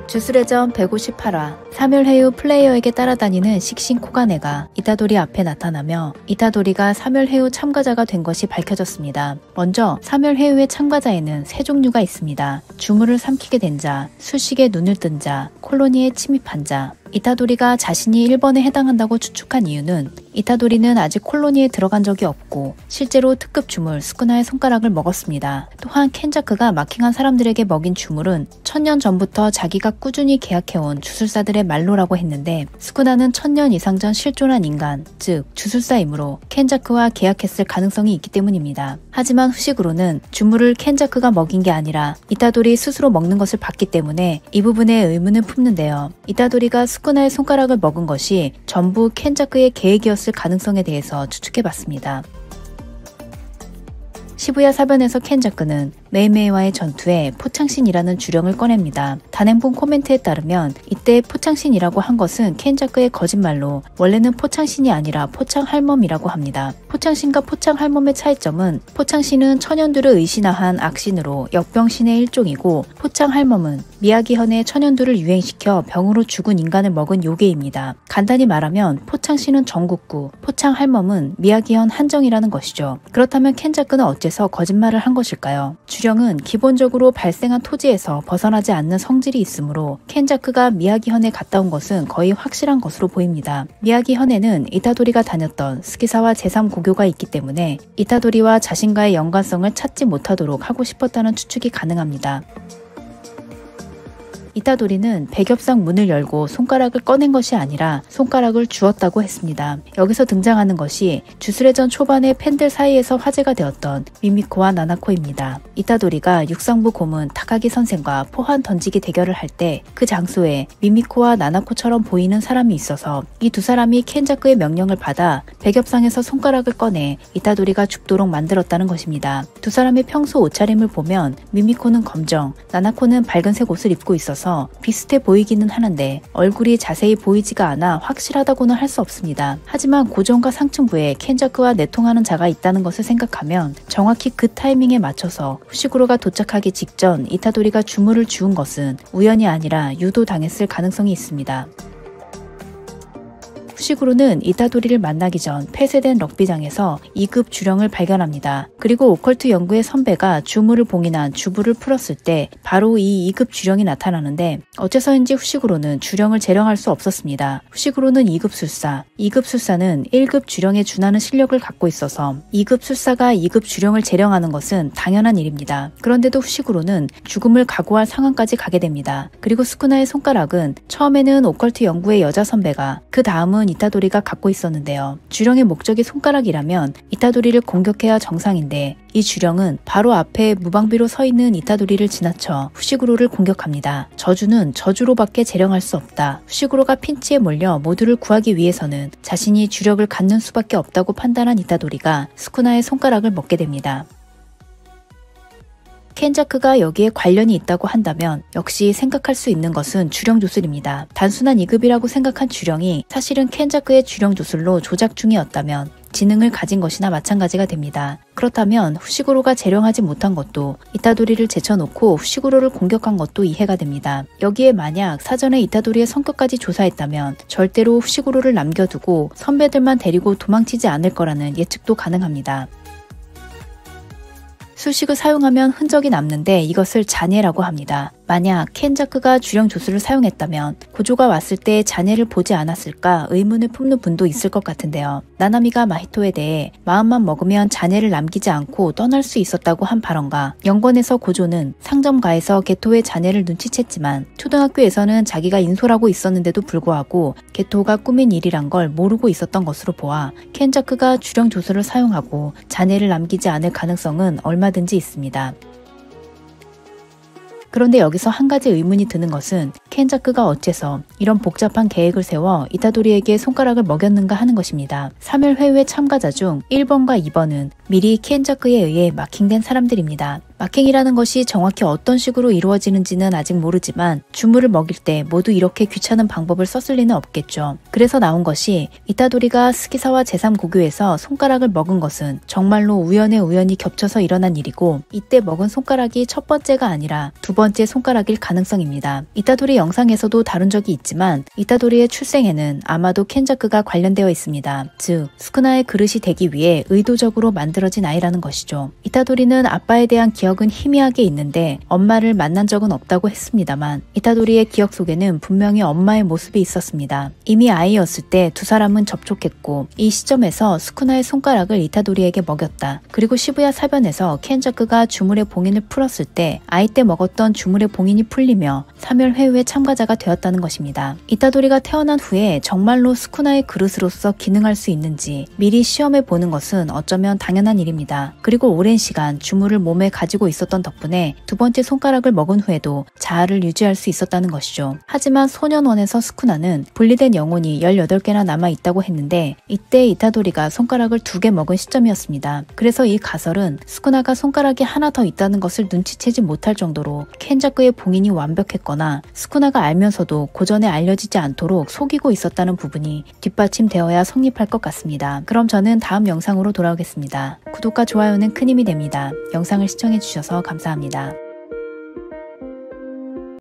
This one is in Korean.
주술회전 158화 3멸회유 플레이어에게 따라다니는 식신 코가네가 이타도리 앞에 나타나며 이타도리가 3멸회유 참가자가 된 것이 밝혀졌습니다. 먼저 3멸회유의 참가자에는 세 종류가 있습니다. 주물을 삼키게 된 자, 수식에 눈을 뜬 자, 콜로니에 침입한 자. 이타도리가 자신이 1번에 해당한다고 추측한 이유는 이타도리는 아직 콜로니에 들어간 적이 없고 실제로 특급 주물 스쿠나의 손가락을 먹었습니다. 또한 켄자크가 마킹한 사람들에게 먹인 주물은 1000년 전부터 자기가 꾸준히 계약해온 주술사들의 말로라고 했는데 스쿠나는 1000년 이상 전 실존한 인간, 즉 주술사이므로 켄자크와 계약했을 가능성이 있기 때문입니다. 하지만 후식으로는 주물을 켄자크가 먹인 게 아니라 이타도리 스스로 먹는 것을 봤기 때문에 이 부분에 의문을 품는데요. 이타도리가 스쿠나의 손가락을 먹은 것이 전부 켄자크의 계획이었을 가능성에 대해서 추측해봤습니다. 시부야 사변에서 켄자크는 메이메이와의 전투에 포창신이라는 주령을 꺼냅니다. 단행본 코멘트에 따르면 이때 포창신이라고 한 것은 켄자크의 거짓말로 원래는 포창신이 아니라 포창할멈이라고 합니다. 포창신과 포창할멈의 차이점은 포창신은 천연두를 의신화한 악신으로 역병신의 일종이고 포창할멈은 미야기현의 천연두를 유행시켜 병으로 죽은 인간을 먹은 요괴입니다. 간단히 말하면 포창신은 전국구, 포창할멈은 미야기현 한정이라는 것이죠. 그렇다면 켄자크는 어째서 거짓말을 한 것일까요? 주령은 기본적으로 발생한 토지에서 벗어나지 않는 성질이 있으므로 켄자크가 미야기현에 갔다 온 것은 거의 확실한 것으로 보입니다. 미야기현에는 이타도리가 다녔던 스기사와 제3고교가 있기 때문에 이타도리와 자신과의 연관성을 찾지 못하도록 하고 싶었다는 추측이 가능합니다. 이타도리는 백엽상 문을 열고 손가락을 꺼낸 것이 아니라 손가락을 주었다고 했습니다. 여기서 등장하는 것이 주술회전 초반에 팬들 사이에서 화제가 되었던 미미코와 나나코입니다. 이타도리가 육상부 고문 타카기 선생과 포환 던지기 대결을 할 때 그 장소에 미미코와 나나코처럼 보이는 사람이 있어서 이 두 사람이 켄자크의 명령을 받아 백엽상에서 손가락을 꺼내 이타도리가 죽도록 만들었다는 것입니다. 두 사람의 평소 옷차림을 보면 미미코는 검정, 나나코는 밝은색 옷을 입고 있어서 비슷해 보이기는 하는데 얼굴이 자세히 보이지가 않아 확실하다고는 할 수 없습니다. 하지만 고정과 상층부에 켄자크와 내통하는 자가 있다는 것을 생각하면 정확히 그 타이밍에 맞춰서 후시구로가 도착하기 직전 이타도리가 주물을 주운 것은 우연이 아니라 유도당했을 가능성이 있습니다. 후식으로는 이타도리를 만나기 전 폐쇄된 럭비장에서 2급 주령을 발견합니다. 그리고 오컬트 연구의 선배가 주물을 봉인한 주부를 풀었을 때 바로 이 2급 주령이 나타나는데 어째서인지 후식으로는 주령을 재령할 수 없었습니다. 후식으로는 2급 술사, 2급 술사는 1급 주령에 준하는 실력을 갖고 있어서 2급 술사가 2급 주령을 재령하는 것은 당연한 일입니다. 그런데도 후식으로는 죽음을 각오할 상황까지 가게 됩니다. 그리고 스쿠나의 손가락은 처음에는 오컬트 연구의 여자 선배가 그 다음은 이타도리가 갖고 있었는데요. 주령의 목적이 손가락이라면 이타도리를 공격해야 정상인데 이 주령은 바로 앞에 무방비로 서 있는 이타도리를 지나쳐 후시구로를 공격합니다. 저주는 저주로밖에 재령할 수 없다. 후시구로가 핀치에 몰려 모두를 구하기 위해서는 자신이 주력을 갖는 수밖에 없다고 판단한 이타도리가 스쿠나의 손가락을 먹게 됩니다. 켄자크가 여기에 관련이 있다고 한다면 역시 생각할 수 있는 것은 주령 조술입니다. 단순한 2급이라고 생각한 주령이 사실은 켄자크의 주령 조술로 조작 중이었다면 지능을 가진 것이나 마찬가지가 됩니다. 그렇다면 후시구로가 재령하지 못한 것도 이타도리를 제쳐놓고 후시구로를 공격한 것도 이해가 됩니다. 여기에 만약 사전에 이타도리의 성격까지 조사했다면 절대로 후시구로를 남겨두고 선배들만 데리고 도망치지 않을 거라는 예측도 가능합니다. 수식을 사용하면 흔적이 남는데 이것을 잔해라고 합니다. 만약 켄자크가 주령 조술을 사용했다면 고조가 왔을 때 잔해를 보지 않았을까 의문을 품는 분도 있을 것 같은데요. 나나미가 마히토에 대해 마음만 먹으면 잔해를 남기지 않고 떠날 수 있었다고 한 발언과 연권에서 고조는 상점가에서 게토의 잔해를 눈치챘지만 초등학교에서는 자기가 인솔하고 있었는데도 불구하고 게토가 꾸민 일이란 걸 모르고 있었던 것으로 보아 켄자크가 주령 조술을 사용하고 잔해를 남기지 않을 가능성은 얼마든지 있습니다. 그런데 여기서 한 가지 의문이 드는 것은 켄자크가 어째서 이런 복잡한 계획을 세워 이타도리에게 손가락을 먹였는가 하는 것입니다. 3일 회유의 참가자 중 1번과 2번은 미리 켄자크에 의해 마킹된 사람들입니다. 막행이라는 것이 정확히 어떤 식으로 이루어지는지는 아직 모르지만 주물을 먹일 때 모두 이렇게 귀찮은 방법을 썼을 리는 없겠죠. 그래서 나온 것이 이타도리가 스기사와 제3고교에서 손가락을 먹은 것은 정말로 우연의 우연이 겹쳐서 일어난 일이고, 이때 먹은 손가락이 첫 번째가 아니라 두 번째 손가락일 가능성입니다. 이타도리 영상에서도 다룬 적이 있지만 이타도리의 출생에는 아마도 켄자쿠가 관련되어 있습니다. 즉 스쿠나의 그릇이 되기 위해 의도적으로 만들어진 아이라는 것이죠. 이타도리는 아빠에 대한 기억은 희미하게 있는데 엄마를 만난 적은 없다고 했습니다만 이타도리의 기억 속에는 분명히 엄마의 모습이 있었습니다. 이미 아이였을 때 두 사람은 접촉했고 이 시점에서 스쿠나의 손가락을 이타도리에게 먹였다. 그리고 시부야 사변에서 켄자쿠가 주물의 봉인을 풀었을 때 아이 때 먹었던 주물의 봉인이 풀리며 사멸회유의 참가자가 되었다는 것입니다. 이타도리가 태어난 후에 정말로 스쿠나의 그릇으로서 기능할 수 있는지 미리 시험해 보는 것은 어쩌면 당연한 일입니다. 그리고 오랜 시간 주물을 몸에 가지고 있었던 덕분에 두 번째 손가락을 먹은 후에도 자아를 유지할 수 있었다는 것이죠. 하지만 소년원에서 스쿠나는 분리된 영혼이 18개나 남아있다고 했는데 이때 이타도리가 손가락을 2개 먹은 시점이었습니다. 그래서 이 가설은 스쿠나가 손가락이 하나 더 있다는 것을 눈치채지 못할 정도로 켄자쿠의 봉인이 완벽했거나 스쿠나가 알면서도 고전에 알려지지 않도록 속이고 있었다는 부분이 뒷받침되어야 성립할 것 같습니다. 그럼 저는 다음 영상으로 돌아오겠습니다. 구독과 좋아요는 큰 힘이 됩니다. 영상을 시청해주셔서 감사합니다.